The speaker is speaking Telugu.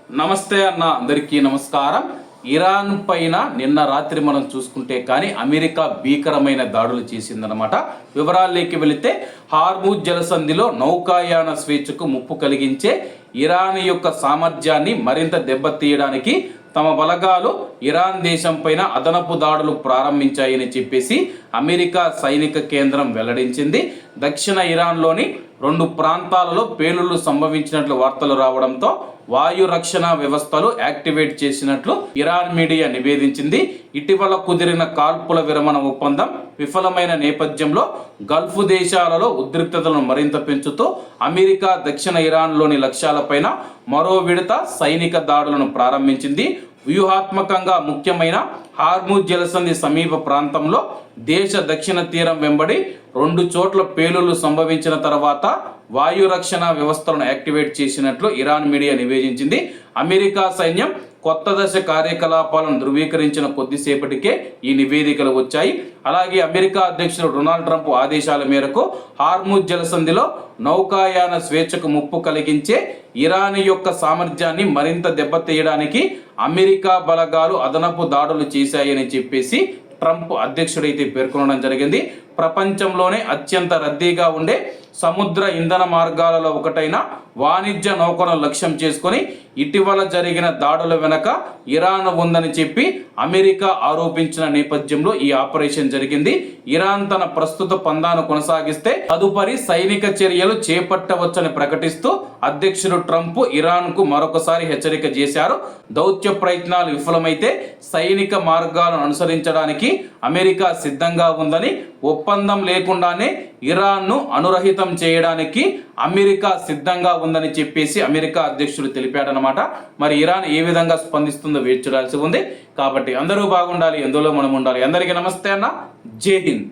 నమస్తే అన్న, అందరికీ నమస్కారం. ఇరాన్ పైన నిన్న రాత్రి మనం చూసుకుంటే కానీ అమెరికా భీకరమైన దాడులు చేసిందనమాట. వివరాల్లోకి వెళితే హార్ముజ్ జలసంధిలో నౌకాయాన స్వేచ్ఛకు ముప్పు కలిగించే ఇరాన్ యొక్క సామర్థ్యాన్ని మరింత దెబ్బతీయడానికి తమ బలగాలు ఇరాన్ దేశం పైన అదనపు దాడులు ప్రారంభించాయని చెప్పేసి అమెరికా సైనిక కేంద్రం వెల్లడించింది. దక్షిణ ఇరాన్లోని 2 ప్రాంతాలలో పేలుళ్లు సంభవించినట్లు వార్తలు రావడంతో వాయు రక్షణ వ్యవస్థలు యాక్టివేట్ చేసినట్లు ఇరాన్ మీడియా నివేదించింది. ఇటీవల కుదిరిన కాల్పుల విరమణ ఒప్పందం విఫలమైన నేపథ్యంలో గల్ఫ్ దేశాలలో ఉద్రిక్తతలను మరింత పెంచుతూ అమెరికా దక్షిణ ఇరాన్లోని లక్ష్యాలపైన మరో విడత సైనిక దాడులను ప్రారంభించింది. వ్యూహాత్మకంగా ముఖ్యమైన హార్ముజ్ జలసంధి సమీప ప్రాంతంలో దేశ దక్షిణ తీరం వెంబడి 2 చోట్ల పేలుళ్లు సంభవించిన తర్వాత వాయు రక్షణ వ్యవస్థలను యాక్టివేట్ చేసినట్లు ఇరాన్ మీడియా నివేదించింది. అమెరికా సైన్యం కొత్త దశ కార్యకలాపాలను ధృవీకరించిన కొద్దిసేపటికే ఈ నివేదికలు వచ్చాయి. అలాగే అమెరికా అధ్యక్షుడు డొనాల్డ్ ట్రంప్ ఆదేశాల మేరకు హార్ముజ్ జలసంధిలో నౌకాయాన స్వేచ్ఛకు ముప్పు కలిగించే ఇరాన్ యొక్క సామర్థ్యాన్ని మరింత దెబ్బతీయడానికి అమెరికా బలగాలు అదనపు దాడులు చేశాయని చెప్పేసి ట్రంప్ అధ్యక్షుడైతే పేర్కొనడం జరిగింది. ప్రపంచంలోనే అత్యంత రద్దీగా ఉండే సముద్ర ఇంధన మార్గాలలో ఒకటైన వాణిజ్య నౌకను లక్ష్యం చేసుకొని ఇటీవల జరిగిన దాడుల వెనక ఇరాన్ ఉందని చెప్పి అమెరికా ఆరోపించిన నేపథ్యంలో ఈ ఆపరేషన్ జరిగింది. ఇరాన్ తన ప్రస్తుత పందాను కొనసాగిస్తే తదుపరి సైనిక చర్యలు చేపట్టవచ్చని ప్రకటిస్తూ అధ్యక్షుడు ట్రంప్ ఇరాన్కు మరొకసారి హెచ్చరిక చేశారు. దౌత్య ప్రయత్నాలు విఫలమైతే సైనిక మార్గాలను అనుసరించడానికి అమెరికా సిద్ధంగా ఉందని, ఒప్పందం లేకుండానే ఇరాన్ను అనురహితం చేయడానికి అమెరికా సిద్ధంగా ఉందని చెప్పేసి అమెరికా అధ్యక్షుడు తెలిపాడనమాట. మరి ఇరాన్ ఏ విధంగా స్పందిస్తుందో వేచి చూడాల్సి ఉంది. కాబట్టి అందరూ బాగుండాలి, ఎందులో మనం ఉండాలి. అందరికీ నమస్తే అన్న, జై హింద్.